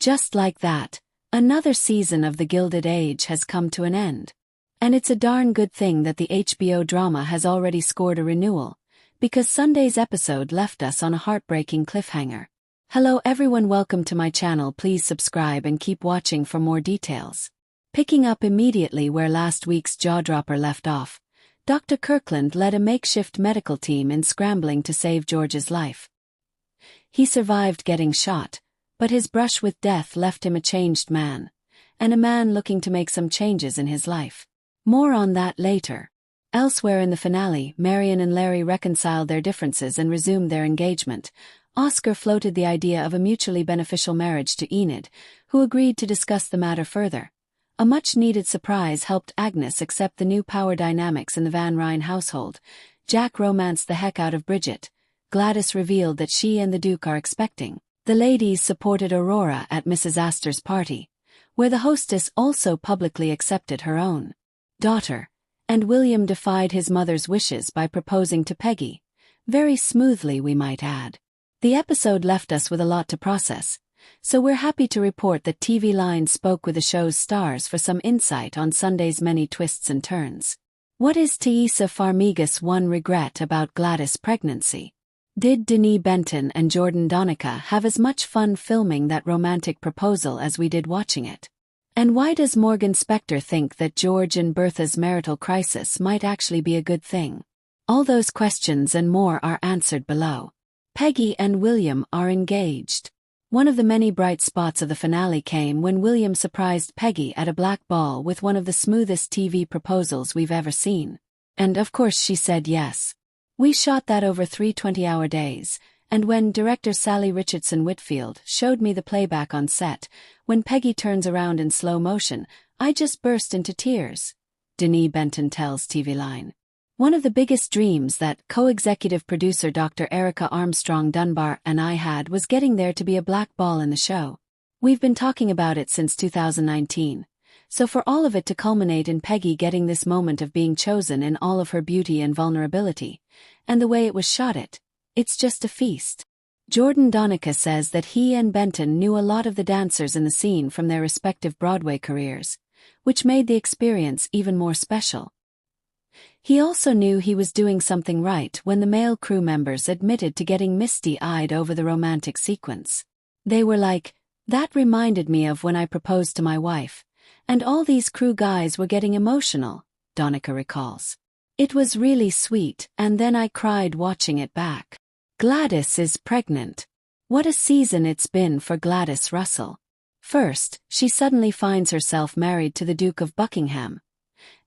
Just like that, another season of the Gilded Age has come to an end. And it's a darn good thing that the HBO drama has already scored a renewal, because Sunday's episode left us on a heartbreaking cliffhanger. Hello everyone, welcome to my channel. Please subscribe and keep watching for more details. Picking up immediately where last week's jaw-dropper left off, Dr. Kirkland led a makeshift medical team in scrambling to save George's life. He survived getting shot, but his brush with death left him a changed man, and a man looking to make some changes in his life. More on that later. Elsewhere in the finale, Marion and Larry reconciled their differences and resumed their engagement. Oscar floated the idea of a mutually beneficial marriage to Enid, who agreed to discuss the matter further. A much-needed surprise helped Agnes accept the new power dynamics in the Van Ryn household. Jack romanced the heck out of Bridget. Gladys revealed that she and the Duke are expecting. The ladies supported Aurora at Mrs. Astor's party, where the hostess also publicly accepted her own daughter, and William defied his mother's wishes by proposing to Peggy. Very smoothly, we might add. The episode left us with a lot to process, so we're happy to report that TV Line spoke with the show's stars for some insight on Sunday's many twists and turns. What is Taissa Farmiga's one regret about Gladys' pregnancy? Did Denise Benton and Jordan Donica have as much fun filming that romantic proposal as we did watching it? And why does Morgan Spector think that George and Bertha's marital crisis might actually be a good thing? All those questions and more are answered below. Peggy and William are engaged. One of the many bright spots of the finale came when William surprised Peggy at a black ball with one of the smoothest TV proposals we've ever seen. And of course she said yes. We shot that over 3 20-hour days, and when director Sally Richardson Whitfield showed me the playback on set, when Peggy turns around in slow motion, I just burst into tears. Denise Benton tells TV Line. One of the biggest dreams that co-executive producer Dr. Erica Armstrong Dunbar and I had was getting there to be a black ball in the show. We've been talking about it since 2019. So for all of it to culminate in Peggy getting this moment of being chosen in all of her beauty and vulnerability, and the way it was shot, it's just a feast. Jordan Donica says that he and Benton knew a lot of the dancers in the scene from their respective Broadway careers, which made the experience even more special. He also knew he was doing something right when the male crew members admitted to getting misty-eyed over the romantic sequence. They were like, "That reminded me of when I proposed to my wife, and all these crew guys were getting emotional," Donica recalls. "It was really sweet, and then I cried watching it back." Gladys is pregnant. What a season it's been for Gladys Russell. First, she suddenly finds herself married to the Duke of Buckingham.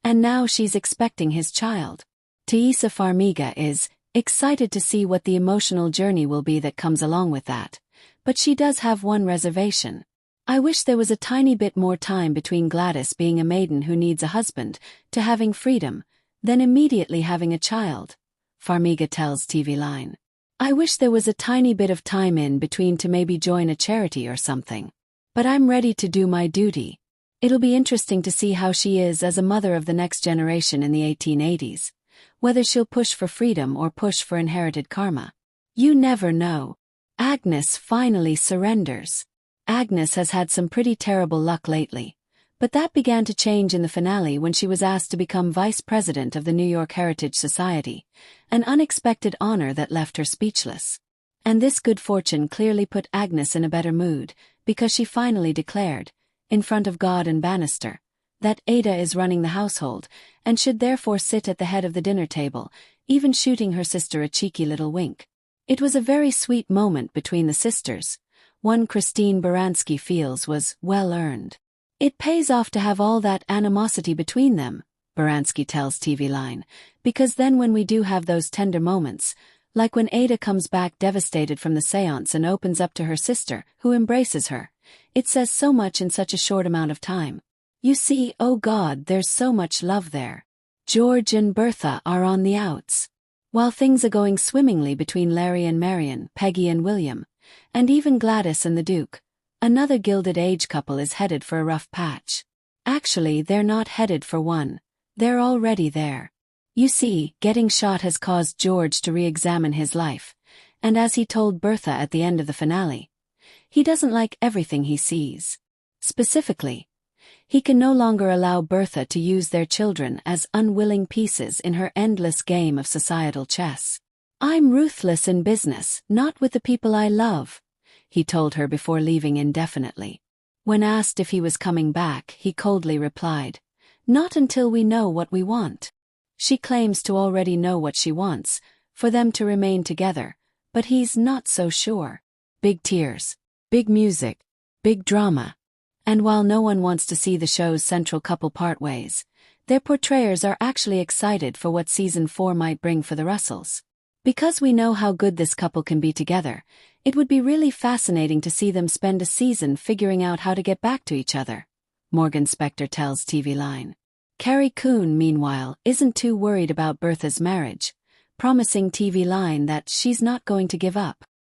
And now she's expecting his child. Taissa Farmiga is excited to see what the emotional journey will be that comes along with that. But she does have one reservation. "I wish there was a tiny bit more time between Gladys being a maiden who needs a husband, to having freedom, then immediately having a child," Farmiga tells TV Line. "I wish there was a tiny bit of time in between to maybe join a charity or something. But I'm ready to do my duty." It'll be interesting to see how she is as a mother of the next generation in the 1880s, whether she'll push for freedom or push for inherited karma. You never know. Agnes finally surrenders. Agnes has had some pretty terrible luck lately, but that began to change in the finale when she was asked to become vice president of the New York Heritage Society, an unexpected honor that left her speechless. And this good fortune clearly put Agnes in a better mood, because she finally declared, in front of God and Bannister, that Ada is running the household, and should therefore sit at the head of the dinner table, even shooting her sister a cheeky little wink. It was a very sweet moment between the sisters. One Christine Baranski feels was well-earned. "It pays off to have all that animosity between them," Baranski tells TV Line, "because then when we do have those tender moments, like when Ada comes back devastated from the séance and opens up to her sister, who embraces her, it says so much in such a short amount of time. You see, oh God, there's so much love there." George and Bertha are on the outs. While things are going swimmingly between Larry and Marion, Peggy and William, and even Gladys and the Duke, another Gilded Age couple is headed for a rough patch. Actually, they're not headed for one. They're already there. You see, getting shot has caused George to re-examine his life, and as he told Bertha at the end of the finale, He doesn't like everything he sees. Specifically, he can no longer allow Bertha to use their children as unwilling pieces in her endless game of societal chess. "I'm ruthless in business, not with the people I love," he told her before leaving indefinitely. When asked if he was coming back, he coldly replied, "Not until we know what we want." She claims to already know what she wants, for them to remain together, but he's not so sure. Big tears, big music, big drama. And while no one wants to see the show's central couple part ways, their portrayers are actually excited for what season 4 might bring for the Russells. Because we know how good this couple can be together, it would be really fascinating to see them spend a season figuring out how to get back to each other, Morgan Spector tells TV Line. Carrie Coon, meanwhile, isn't too worried about Bertha's marriage, promising TV Line that she's not going to give up.